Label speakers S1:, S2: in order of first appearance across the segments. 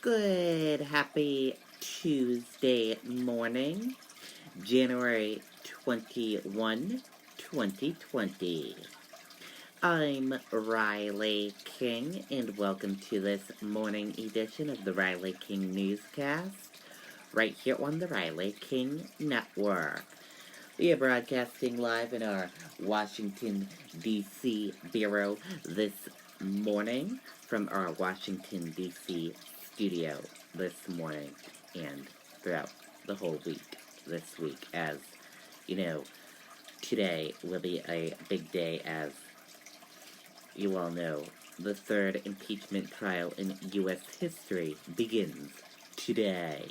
S1: Good, happy Tuesday morning, January 21, 2020. I'm Riley King, and welcome to this morning edition of the Riley King Newscast, right here on the Riley King Network. We are broadcasting live in our Washington, D.C. bureau this morning from our Washington, D.C. studio this morning and throughout the whole week this week. As you know, today will be a big day, as you all know. The third impeachment trial in U.S. history begins today.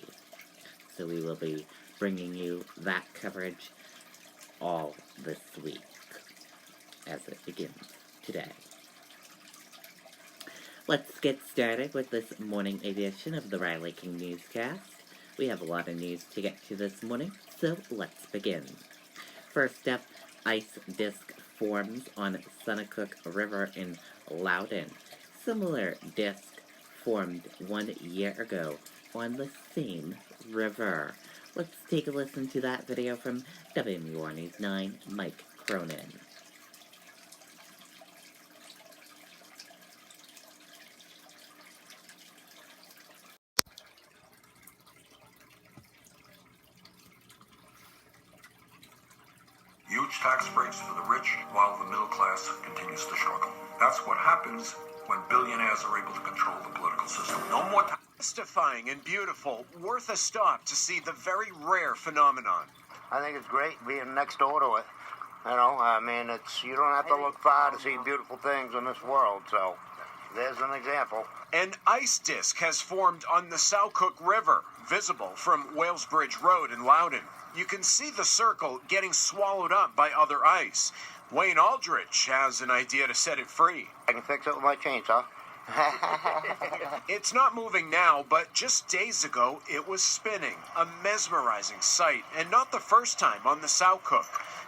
S1: So we will be bringing you that coverage all this week as it begins today. Let's get started with this morning edition of the Riley King Newscast. We have a lot of news to get to this morning, so let's begin. First up, ice disk forms on Sunnacook River in Loudoun. Similar disk formed 1 year ago on the same river. Let's take a listen to that video from WMUR News 9, Mike Cronin.
S2: Huge tax breaks for the rich while the middle class continues to struggle. That's what happens when billionaires are able to control the political system. No more tax.
S3: Mystifying and beautiful, worth a stop to see the very rare phenomenon.
S4: I think it's great being next door to it. You know, I mean, you don't have to look far to see beautiful things in this world, so there's an example.
S3: An ice disk has formed on the Soucook River, visible from Wales Bridge Road in Loudoun. You can see the circle getting swallowed up by other ice. Wayne Aldrich has an idea to set it free.
S4: I can fix it with my chainsaw.
S3: It's not moving now, but just days ago, it was spinning. A mesmerizing sight, and not the first time on the Soucook.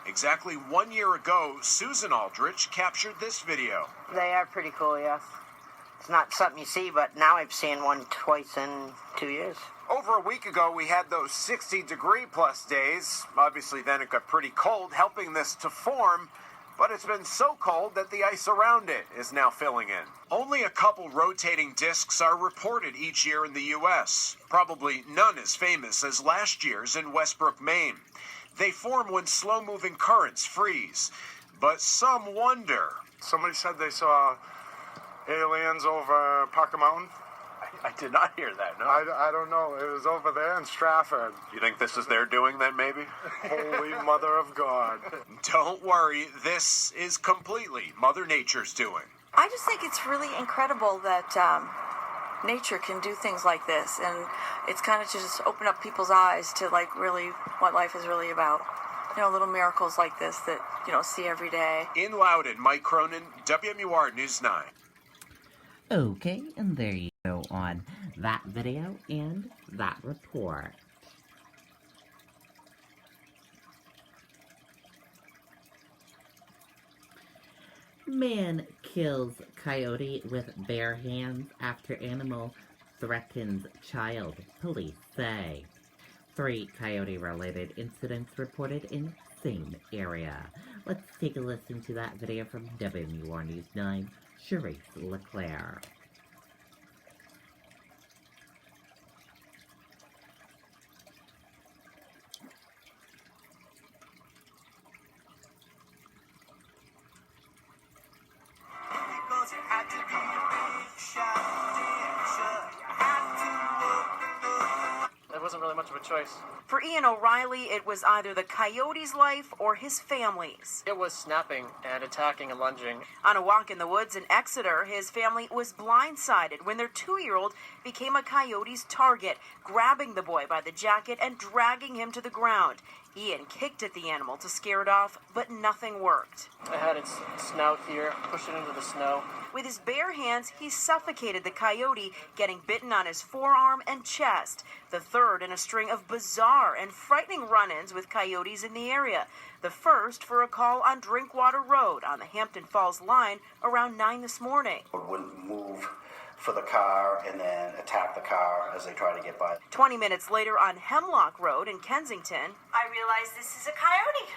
S3: Exactly 1 year ago, Susan Aldrich captured this video.
S5: They are pretty cool, yes. It's not something you see, but now I've seen one twice in 2 years.
S3: Over a week ago, we had those 60-degree-plus days. Obviously, then it got pretty cold, helping this to form. But it's been so cold that the ice around it is now filling in. Only a couple rotating disks are reported each year in the U.S. Probably none as famous as last year's in Westbrook, Maine. They form when slow-moving currents freeze. But some wonder.
S6: Somebody said they saw aliens over Parker Mountain.
S3: I did not hear that, no.
S6: I don't know. It was over there in Stratford.
S3: You think this is their doing then, maybe?
S6: Holy Mother of God.
S3: Don't worry, this is completely Mother Nature's doing.
S7: I just think it's really incredible that nature can do things like this, and it's kind of just open up people's eyes to like really what life is really about. You know, little miracles like this that you don't see every day.
S3: In Loudoun, Mike Cronin, WMUR News 9.
S1: Okay, and there you go on that video and that report. Man kills coyote with bare hands after animal threatens child, police say. 3 coyote-related incidents reported in same area. Let's take a listen to that video from WMUR News 9, Charisse LeClaire.
S8: There wasn't really much of a choice.
S7: For Ian O'Reilly, it was either the coyote's life or his family's.
S8: It was snapping and attacking and lunging.
S7: On a walk in the woods in Exeter, his family was blindsided when their 2-year-old became a coyote's target, grabbing the boy by the jacket and dragging him to the ground. Ian kicked at the animal to scare it off, but nothing worked.
S8: I had its snout here, pushed it into the snow.
S7: With his bare hands, he suffocated the coyote, getting bitten on his forearm and chest, the third in a string of bizarre and frightening run-ins with coyotes in the area. The first for a call on Drinkwater Road on the Hampton Falls line around 9 this morning.
S2: Wouldn't move
S9: for the car and then attack the car as they try to get by.
S7: 20 minutes later on Hemlock Road in Kensington,
S10: I realized this is a coyote.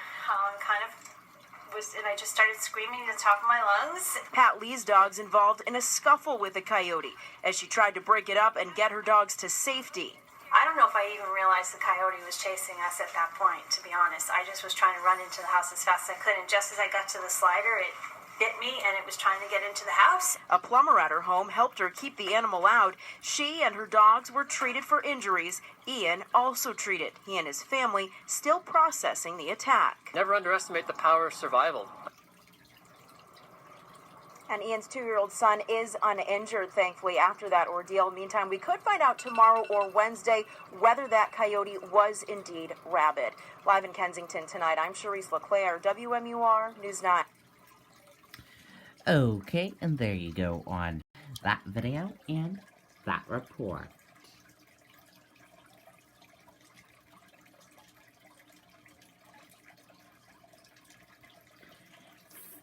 S10: And I just started screaming at the top of my lungs.
S7: Pat Lee's dog's involved in a scuffle with a coyote as she tried to break it up and get her dogs to safety.
S10: I don't know if I even realized the coyote was chasing us at that point, to be honest. I just was trying to run into the house as fast as I could, and just as I got to the slider, it bit me, and it was trying to get into the house.
S7: A plumber at her home helped her keep the animal out. She and her dogs were treated for injuries. Ian also treated. He and his family still processing the attack.
S8: Never underestimate the power of survival.
S7: And Ian's 2-year-old son is uninjured, thankfully, after that ordeal. Meantime, we could find out tomorrow or Wednesday whether that coyote was indeed rabid. Live in Kensington tonight, I'm Charisse LeClaire, WMUR News 9.
S1: Okay, and there you go on that video and that report.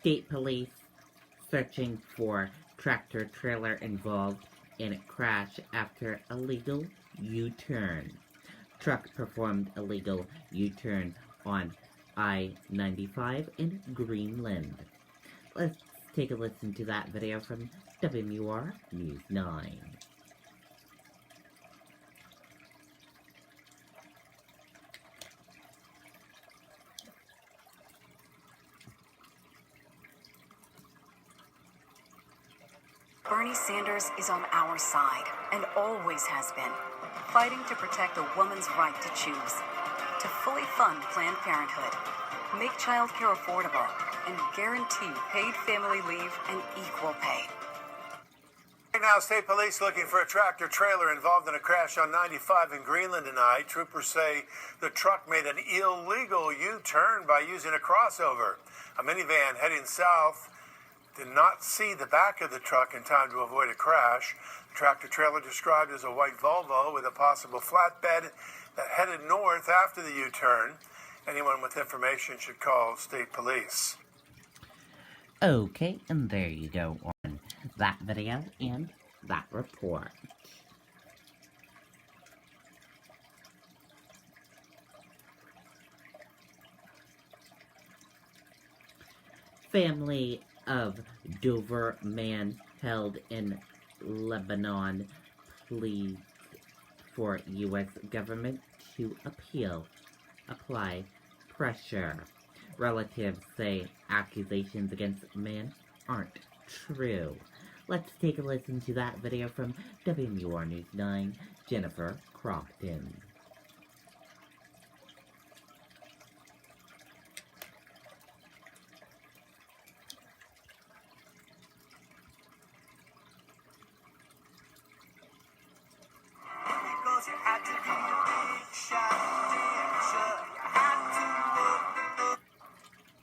S1: State police searching for tractor-trailer involved in a crash after illegal U-turn. Truck performed illegal U-turn on I-95 in Greenland. Let's take a listen to that video from WMUR News 9.
S11: Bernie Sanders is on our side and always has been, fighting to protect a woman's right to choose, to fully fund Planned Parenthood, make childcare affordable, and guarantee paid family leave and equal pay.
S3: Right now, state police looking for a tractor trailer involved in a crash on 95 in Greenland tonight. Troopers say the truck made an illegal U-turn by using a crossover. A minivan heading south did not see the back of the truck in time to avoid a crash. The tractor trailer described as a white Volvo with a possible flatbed that headed north after the U-turn. Anyone with information should call state police.
S1: Okay, and there you go on that video and that report. Family of Dover man held in Lebanon pleads for U.S. government to apply pressure. Relatives say accusations against man aren't true. Let's take a listen to that video from WMUR News 9, Jennifer Crompton.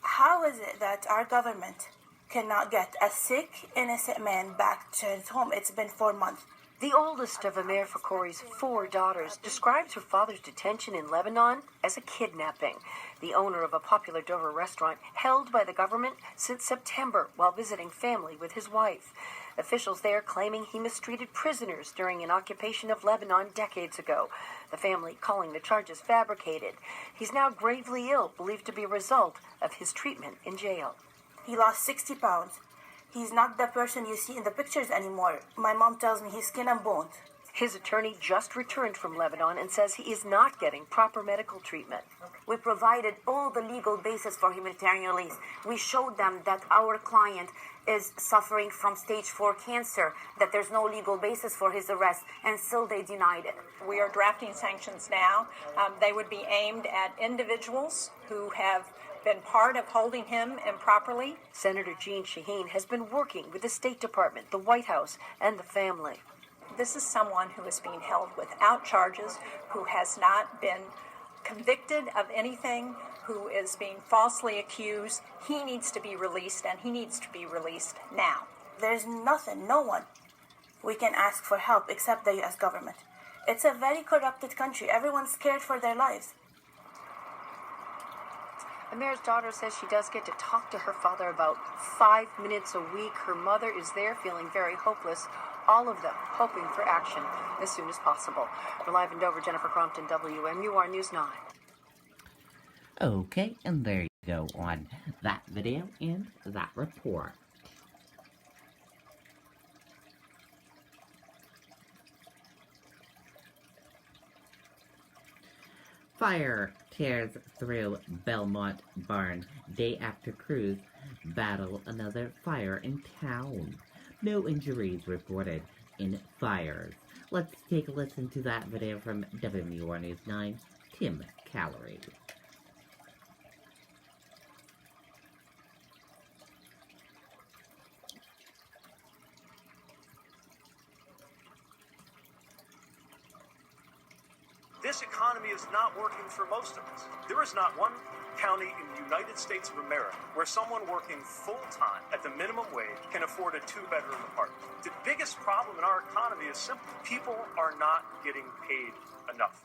S12: How is it that our government cannot get a sick, innocent man back to his home? It's been 4 months.
S11: The oldest of Amir Fakouri's 4 daughters describes her father's detention in Lebanon as a kidnapping. The owner of a popular Dover restaurant held by the government since September while visiting family with his wife. Officials there claiming he mistreated prisoners during an occupation of Lebanon decades ago. The family calling the charges fabricated. He's now gravely ill, believed to be a result of his treatment in jail.
S12: He lost 60 pounds. He's not the person you see in the pictures anymore. My mom tells me he's skin and bones.
S11: His attorney just returned from Lebanon and says he is not getting proper medical treatment.
S13: We provided all the legal basis for humanitarian release. We showed them that our client is suffering from stage 4 cancer, that there's no legal basis for his arrest, and still they denied it.
S14: We are drafting sanctions now. They would be aimed at individuals who have been part of holding him improperly.
S11: Senator Jeanne Shaheen has been working with the State Department, the White House, and the family.
S14: This is someone who is being held without charges, who has not been convicted of anything, who is being falsely accused. He needs to be released, and he needs to be released now.
S12: There's nothing, no one. We can ask for help except the U.S. government. It's a very corrupted country. Everyone's scared for their lives.
S11: The mayor's daughter says she does get to talk to her father about 5 minutes a week. Her mother is there feeling very hopeless. All of them hoping for action as soon as possible. We're live in Dover, Jennifer Crompton, WMUR News 9.
S1: Okay, and there you go on that video and that report. Fire tears through Belmont barn day after crews battle another fire in town. No injuries reported in fires. Let's take a listen to that video from WMUR News 9, Tim Cory.
S15: This economy is not working for most of us. There is not one county in the United States of America where someone working full-time at the minimum wage can afford a two-bedroom apartment. The biggest problem in our economy is simple. People are not getting paid enough.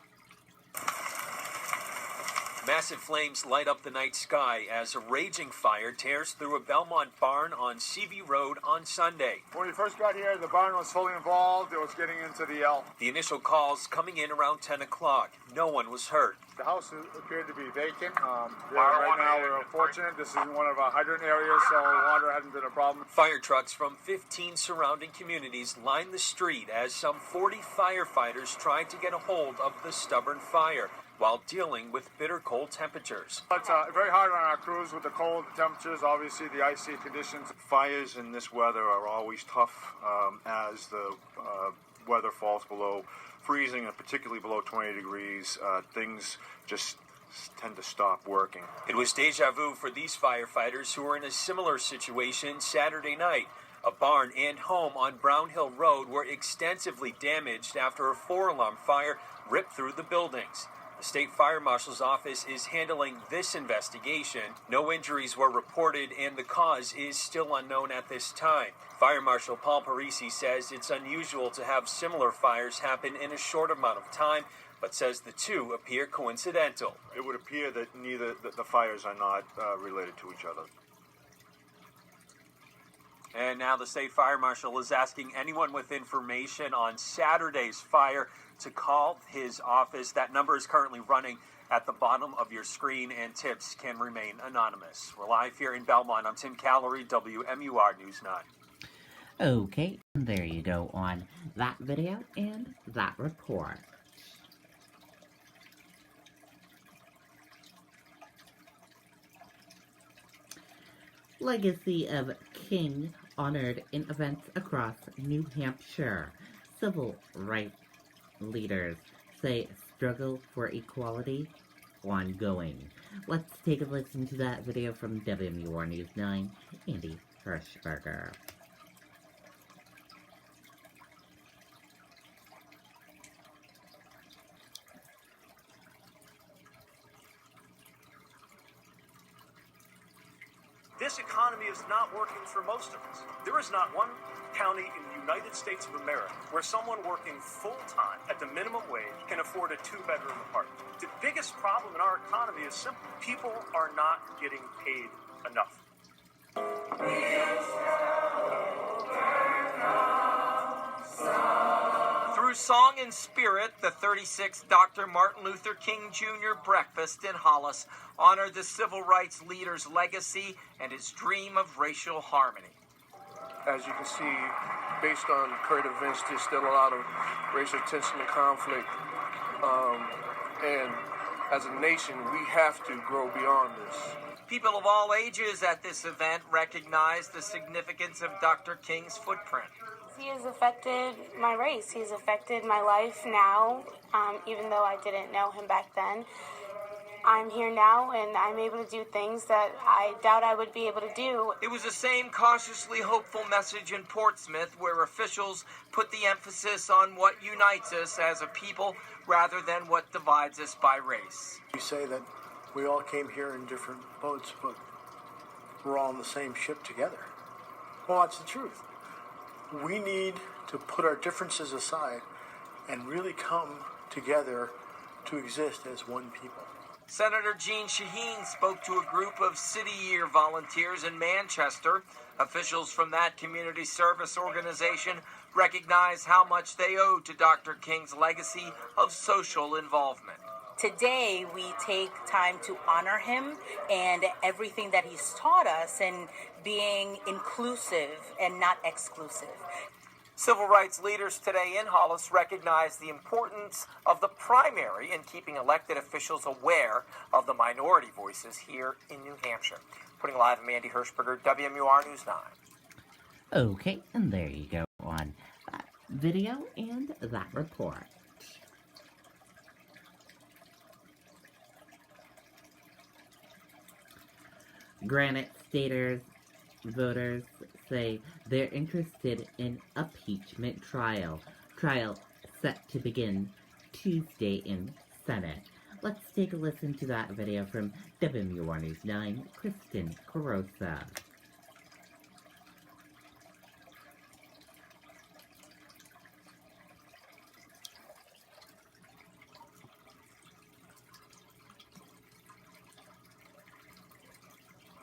S16: Massive flames light up the night sky as a raging fire tears through a Belmont barn on CV Road on Sunday.
S6: When we first got here, the barn was fully involved. It was getting into the L.
S16: The initial calls coming in around 10 o'clock. No one was hurt.
S6: The house appeared to be vacant. Right now, we're fortunate. This is one of our hydrant areas, so water hasn't been a problem.
S16: Fire trucks from 15 surrounding communities line the street as some 40 firefighters try to get a hold of the stubborn fire while dealing with bitter cold temperatures.
S6: It's very hard on our crews with the cold temperatures, obviously the icy conditions.
S17: Fires in this weather are always tough as the weather falls below freezing, and particularly below 20 degrees. Things just tend to stop working.
S16: It was deja vu for these firefighters who were in a similar situation Saturday night. A barn and home on Brown Hill Road were extensively damaged after a 4-alarm fire ripped through the buildings. The state fire marshal's office is handling this investigation. No injuries were reported and the cause is still unknown at this time. Fire Marshal Paul Parisi says it's unusual to have similar fires happen in a short amount of time, but says the two appear coincidental.
S17: It would appear that neither the fires are not related to each other.
S16: And now the state fire marshal is asking anyone with information on Saturday's fire to call his office. That number is currently running at the bottom of your screen, and tips can remain anonymous. We're live here in Belmont. I'm Tim Cory, WMUR News 9.
S1: Okay, there you go on that video and that report. Legacy of King honored in events across New Hampshire. Civil rights leaders say struggle for equality ongoing. Let's take a listen to that video from WMUR News 9, Andy Hirschberger.
S15: This economy is not working for most of us. There is not one county in the United States of America where someone working full-time at the minimum wage can afford a two-bedroom apartment. The biggest problem in our economy is simple. People are not getting paid enough.
S18: Through song and spirit, the 36th Dr. Martin Luther King Jr. breakfast in Hollis honored the civil rights leader's legacy and his dream of racial harmony.
S19: As you can see, based on current events, there's still a lot of racial tension and conflict. And as a nation, we have to grow beyond this.
S18: People of all ages at this event recognize the significance of Dr. King's footprint.
S20: He has affected my race. He's affected my life now, even though I didn't know him back then. I'm here now, and I'm able to do things that I doubt I would be able to do.
S18: It was the same cautiously hopeful message in Portsmouth, where officials put the emphasis on what unites us as a people rather than what divides us by race.
S21: We say that we all came here in different boats, but we're all on the same ship together. Well, that's the truth. We need to put our differences aside and really come together to exist as one people.
S18: Senator Jean Shaheen spoke to a group of City Year volunteers in Manchester. Officials from that community service organization recognize how much they owe to Dr. King's legacy of social involvement.
S4: Today, we take time to honor him and everything that he's taught us in being inclusive and not exclusive.
S18: Civil rights leaders today in Hollis recognize the importance of the primary in keeping elected officials aware of the minority voices here in New Hampshire. Putting live, I'm Andy Hirschberger, WMUR News 9.
S1: Okay, and there you go on that video and that report. Granite Staters voters say they're interested in impeachment trial. Trial set to begin Tuesday in Senate. Let's take a listen to that video from WMUR News 9, Kristen Carosa.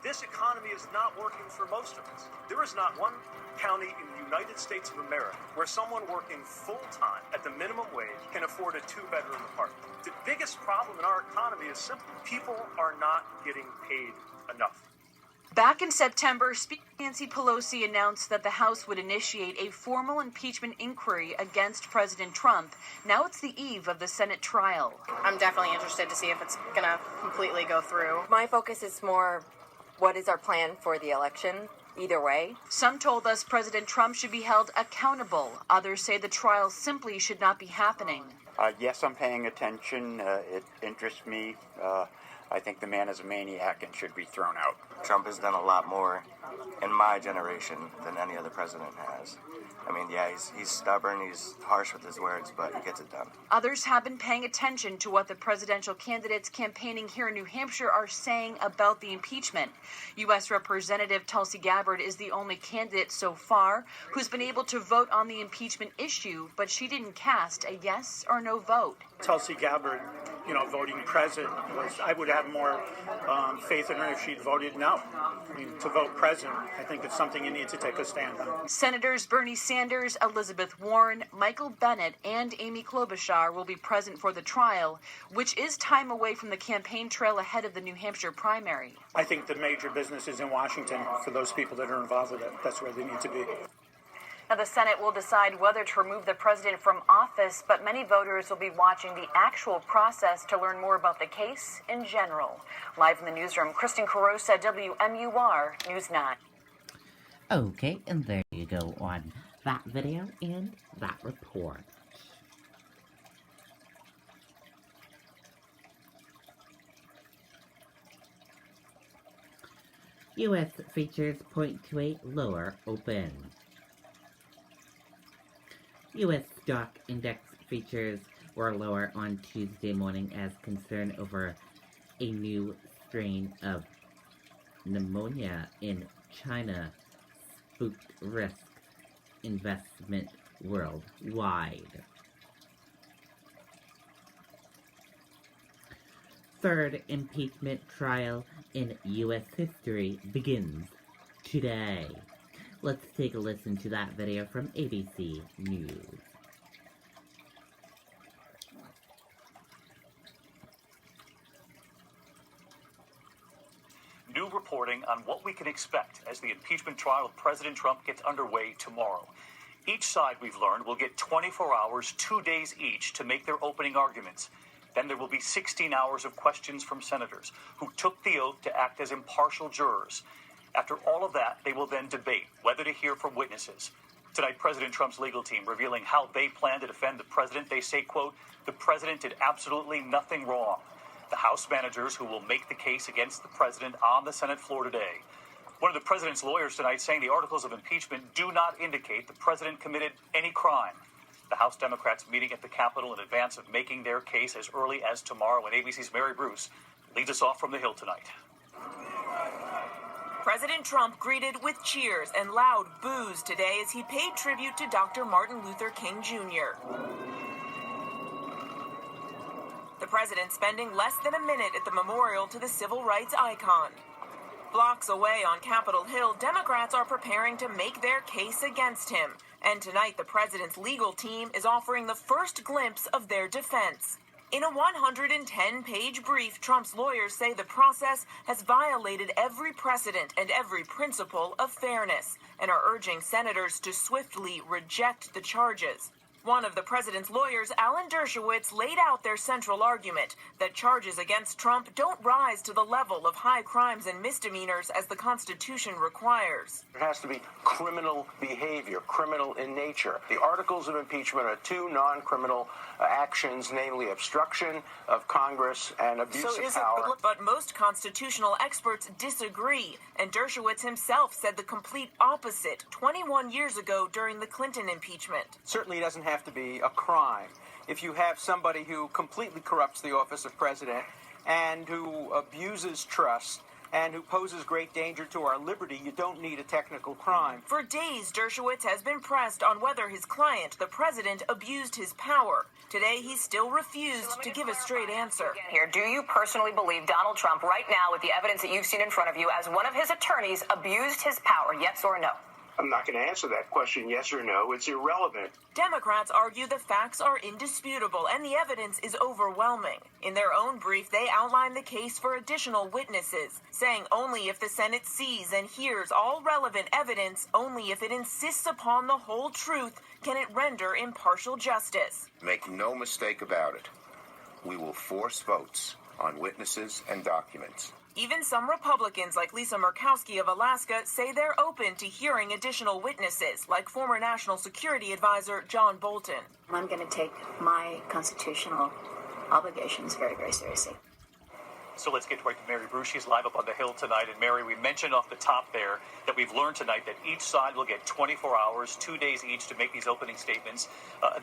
S15: This economy is not working for most of us. There is not one county in the United States of America where someone working full-time at the minimum wage can afford a two-bedroom apartment. The biggest problem in our economy is simple. People are not getting paid enough.
S7: Back in September, Speaker Nancy Pelosi announced that the House would initiate a formal impeachment inquiry against President Trump. Now it's the eve of the Senate trial.
S22: I'm definitely interested to see if it's going to completely go through.
S23: My focus is more, what is our plan for the election? Either way.
S7: Some told us President Trump should be held accountable. Others say the trial simply should not be happening.
S24: Yes, I'm paying attention. It interests me. I think the man is a maniac and should be thrown out.
S25: Trump has done a lot more in my generation than any other president has. I mean, yeah, he's stubborn, he's harsh with his words, but he gets it done.
S7: Others have been paying attention to what the presidential candidates campaigning here in New Hampshire are saying about the impeachment. U.S. Representative Tulsi Gabbard is the only candidate so far who's been able to vote on the impeachment issue, but she didn't cast a yes or no vote.
S26: Tulsi Gabbard, voting present, I would have more faith in her if she'd voted no. I mean, to vote present, I think it's something you need to take a stand on.
S7: Senators Bernie Sanders, Elizabeth Warren, Michael Bennet, and Amy Klobuchar will be present for the trial, which is time away from the campaign trail ahead of the New Hampshire primary.
S26: I think the major business is in Washington for those people that are involved with it. That's where they need to be.
S7: Now, the Senate will decide whether to remove the president from office, but many voters will be watching the actual process to learn more about the case in general. Live in the newsroom, Kristen Carosa, WMUR News 9.
S1: Okay, and there you go on that video and that report. U.S. futures point to a lower open. U.S. stock index futures were lower on Tuesday morning as concern over a new strain of pneumonia in China spooked risk investment worldwide. Third impeachment trial in U.S. history begins today. Let's take a listen to that video from ABC News.
S27: New reporting on what we can expect as the impeachment trial of President Trump gets underway tomorrow. Each side, we've learned, will get 24 hours, 2 days each, to make their opening arguments. Then there will be 16 hours of questions from senators who took the oath to act as impartial jurors. After all of that, they will then debate whether to hear from witnesses. Tonight, President Trump's legal team revealing how they plan to defend the president. They say, quote, "The president did absolutely nothing wrong." The House managers who will make the case against the president on the Senate floor today. One of the president's lawyers tonight saying the articles of impeachment do not indicate the president committed any crime. The House Democrats meeting at the Capitol in advance of making their case as early as tomorrow. And ABC's Mary Bruce leads us off from the Hill tonight.
S28: President Trump greeted with cheers and loud boos today as he paid tribute to Dr. Martin Luther King Jr. the president spending less than a minute at the memorial to the civil rights icon. Blocks away on Capitol Hill, Democrats are preparing to make their case against him. And tonight, the president's legal team is offering the first glimpse of their defense. In a 110-page brief, Trump's lawyers say the process has violated every precedent and every principle of fairness and are urging senators to swiftly reject the charges. One of the president's lawyers, Alan Dershowitz, laid out their central argument that charges against Trump don't rise to the level of high crimes and misdemeanors as the Constitution requires.
S2: There has to be criminal behavior, criminal in nature. The articles of impeachment are two non-criminal actions, namely obstruction of Congress and abuse of power.
S28: But most constitutional experts disagree, and Dershowitz himself said the complete opposite 21 years ago during the Clinton impeachment.
S2: Certainly doesn't have to be a crime. If you have somebody who completely corrupts the office of president and who abuses trust and who poses great danger to our liberty, you don't need a technical crime.
S28: For days, Dershowitz has been pressed on whether his client, the president, abused his power. Today, he still refused to give a straight answer.
S3: Here, do you personally believe Donald Trump, right now, with the evidence that you've seen in front of you, as one of his attorneys, abused his power, yes or no?
S2: I'm not going to answer that question, yes or no. It's irrelevant.
S28: Democrats argue the facts are indisputable and the evidence is overwhelming. In their own brief, they outline the case for additional witnesses, saying only if the Senate sees and hears all relevant evidence, only if it insists upon the whole truth, can it render impartial justice.
S5: Make no mistake about it. We will force votes on witnesses and documents.
S28: Even some Republicans, like Lisa Murkowski of Alaska, say they're open to hearing additional witnesses, like former National Security Advisor John Bolton.
S8: I'm going to take my constitutional obligations very, very seriously.
S27: So let's get right to Mary Bruce. She's live up on the Hill tonight. And Mary, we mentioned off the top there that we've learned tonight that each side will get 24 hours, 2 days each, to make these opening statements,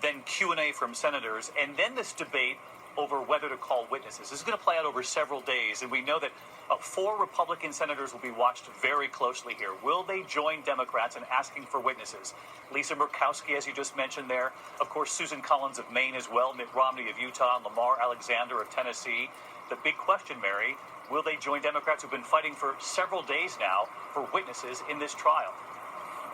S27: then Q&A from senators, and then this debate over whether to call witnesses. This is going to play out over several days, and we know that 4 Republican senators will be watched very closely here. Will they join Democrats in asking for witnesses? Lisa Murkowski, as you just mentioned there, of course, Susan Collins of Maine as well, Mitt Romney of Utah, and Lamar Alexander of Tennessee. The big question, Mary, will they join Democrats who've been fighting for several days now for witnesses in this trial?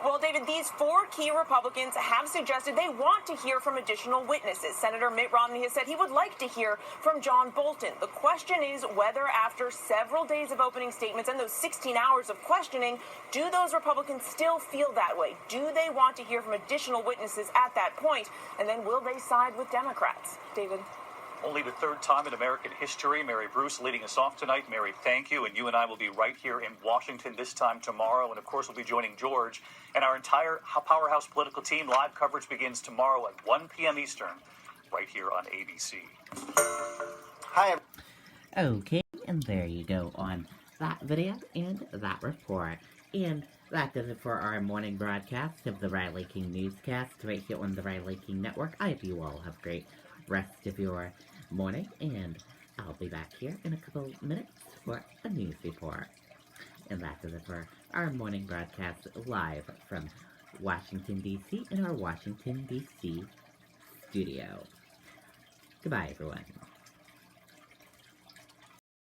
S28: Well, David, these 4 key Republicans have suggested they want to hear from additional witnesses. Senator Mitt Romney has said he would like to hear from John Bolton. The question is whether after several days of opening statements and those 16 hours of questioning, do those Republicans still feel that way? Do they want to hear from additional witnesses at that point? And then will they side with Democrats? David?
S27: Only the third time in American history. Mary Bruce leading us off tonight. Mary, thank you. And you and I will be right here in Washington this time tomorrow. And, of course, we'll be joining George and our entire Powerhouse political team. Live coverage begins tomorrow at 1 p.m. Eastern, right here on ABC.
S1: Hi. Okay, and there you go on that video and that report. And that does it for our morning broadcast of the Riley King Newscast right here on the Riley King Network. I hope you all have a great rest of your morning, and I'll be back here in a couple minutes for a news report. And that does it for our morning broadcast live from Washington, D.C. in our Washington, D.C. studio. Goodbye, everyone.